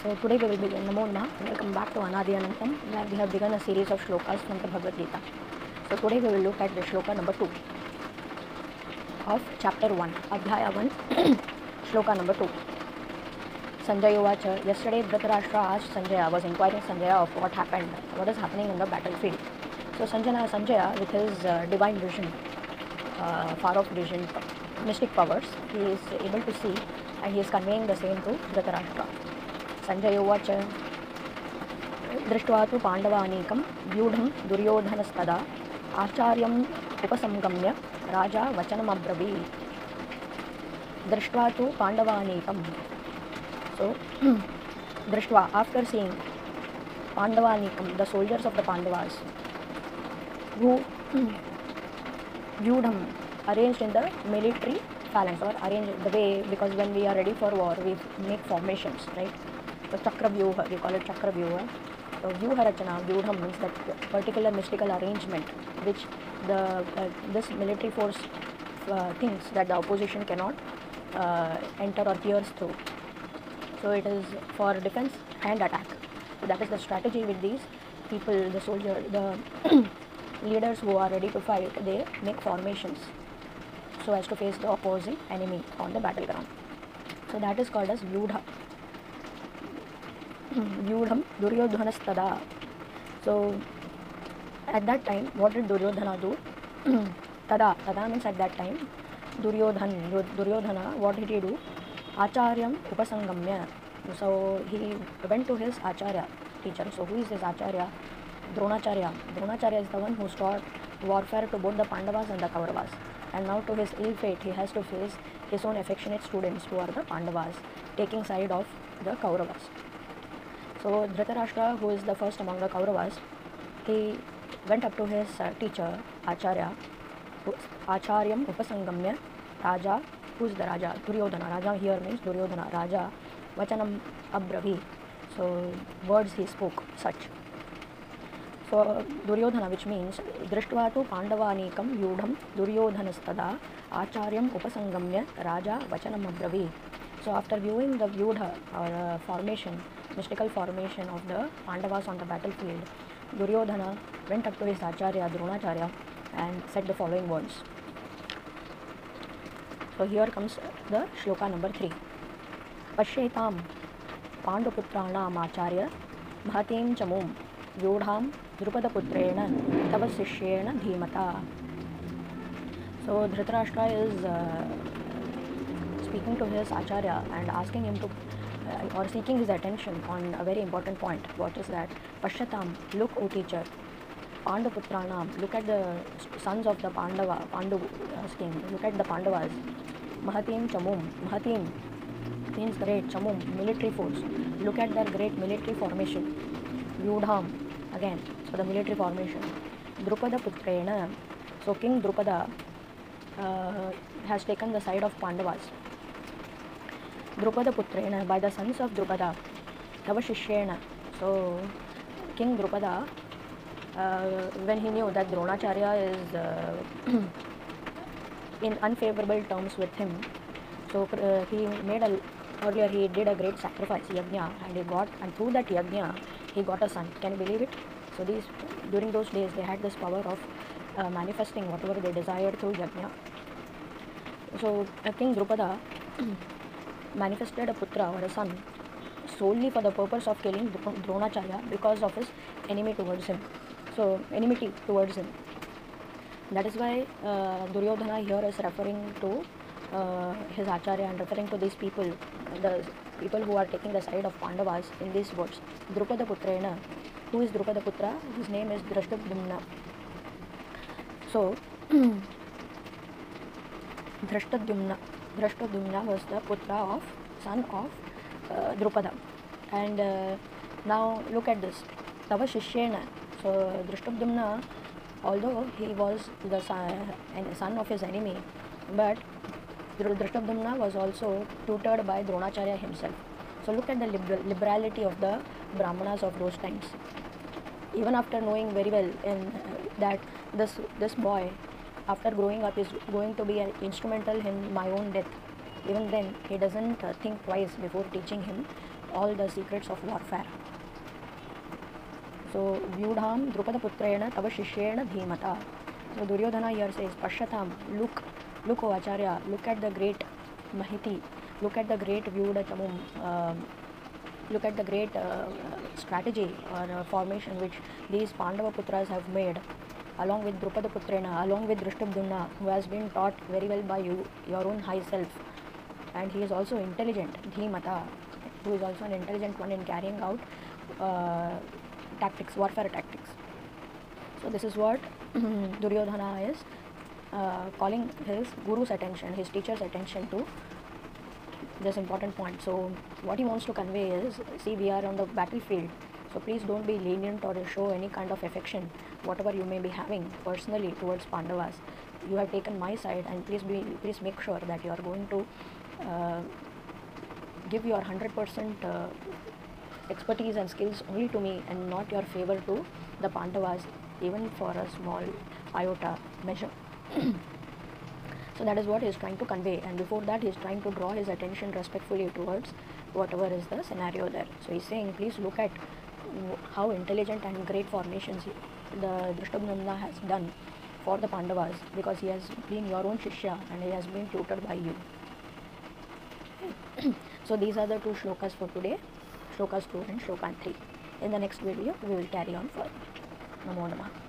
So today we will begin Namo Namaha. Welcome back to Anadi Anantam, where we have begun a series of shlokas from the Bhagavad Gita. So today we will look at the shloka number 2 of chapter 1, Adhyaya 1, shloka number 2. Sanjaya Uvacha. Yesterday Dhritarashtra asked Sanjaya, was inquiring Sanjaya of what happened, what is happening in the battlefield. So Sanjaya with his divine vision, far off vision, mystic powers, he is able to see and he is conveying the same to Dhritarashtra. Sanjaya Uvacha. दृष्ट्वा तु पाण्डवानीकं व्यूढं दुर्योधनस्तदा आचार्यम् उपसंगम्य राजा वचनमब्रवीत्. दृष्ट्वा तु पाण्डवानीकं. So दृष्ट्वा, after seeing पाण्डवानीकं, the soldiers of the Pandavas, who vyudham, arranged in the military phalanx, or arranged the way, because when we are ready for war we make formations, right? So chakra vyuha, we call it chakra vyuha. So vyuha rachana, vyudham means that particular mystical arrangement which this military force thinks that the opposition cannot enter or pierce through. So it is for defense and attack. So that is the strategy with these people, the soldier, the leaders who are ready to fight. They make formations so as to face the opposing enemy on the battleground. So that is called as vyudha. Vyudham Duryodhanastada. So at that time, what did Duryodhana do? Tada means at that time. Duryodhana, what did he do? Acharyam upasangamya. So he went to his acharya, teacher. So who is his acharya? Dronacharya. Dronacharya is the one who taught warfare to both the Pandavas and the Kauravas. And now to his ill fate, he has to face his own affectionate students who are the Pandavas, taking side of the Kauravas. So Dhritarashtra, who is the first among the Kauravas, he went up to his teacher, Acharya, Acharyam Upasangamya, Raja, who is the Raja? Duryodhana. Raja here means Duryodhana. Raja, Vachanam Abravi. So words he spoke, such. So Duryodhana, which means Drishtva tu Pandavanikam Vyudham Duryodhanastada Acharyam Upasangamya Raja Vachanam Abravi. So after viewing the Vyudha, or formation, mystical formation of the Pandavas on the battlefield, Duryodhana went up to his Acharya, Dronacharya, and said the following words. So here comes the shloka number 3. Pashyetam Panduputranam Acharya Bhatim Chamum Vyudham Drupadaputrena Tava Sishyena Dhimata. So Dhritarashtra is speaking to his Acharya and asking him to or seeking his attention on a very important point. What is that? Pashyatam, look, O teacher. Panduputranam, look at the sons of the Pandu scheme. Look at the Pandavas. Mahatim Chamum. Mahatim means great. Chamum, military force. Look at their great military formation. Vyudham, again, so the military formation. Drupada Putrena. So King Drupada has taken the side of Pandavas. Drupada Putrena, by the sons of Drupada. Tava Shishyena. So King Drupada, when he knew that Dronacharya is in unfavorable terms with him, so he made earlier he did a great sacrifice, yajna, and through that yajna he got a son. Can you believe it? So during those days they had this power of manifesting whatever they desired through yajna. So King Drupada manifested a putra, or a son, solely for the purpose of killing Dronacharya because of his enmity towards him. That is why Duryodhana here is referring to his Acharya and referring to these people, the people who are taking the side of Pandavas in these words. Drupada Putrena. Who is Drupada Putra? His name is Drashtadyumna. So Drashtadyumna was the putra son of Drupada. And now look at this. Tava Shishyena. So Drashtadyumna, although he was the son of his enemy, but Drashtadyumna was also tutored by Dronacharya himself. So look at the liberality of the Brahmanas of those times. Even after knowing very well that this boy, after growing up, is going to be instrumental in my own death, even then he doesn't think twice before teaching him all the secrets of warfare. So Vyudham Drupada Tava Shishyena Dhimata. So Duryodhana here says, Pashyatam, look, O Acharya, look at the great Mahiti, look at the great Vyudatamum, look at the great strategy or formation which these Pandava Putras have made, along with Drupada Putrena, along with Drishtabdumna, who has been taught very well by you, your own high self. And he is also intelligent, Dhimata, who is also an intelligent one in carrying out tactics, warfare tactics. So this is what Duryodhana is calling his guru's attention, his teacher's attention to this important point. So what he wants to convey is, see, we are on the battlefield, so please don't be lenient or show any kind of affection, whatever you may be having personally towards Pandavas. You have taken my side, and please make sure that you are going to give your 100% expertise and skills only to me, and not your favor to the Pandavas, even for a small iota measure. So that is what he is trying to convey, and before that he is trying to draw his attention respectfully towards whatever is the scenario there. So he is saying, please look at how intelligent and great formations the Drishtabdumna has done for the Pandavas, because he has been your own Shishya and he has been tutored by you. So these are the two shlokas for today, shlokas 2 and shloka 3. In the next video we will carry on further. Namo Namah.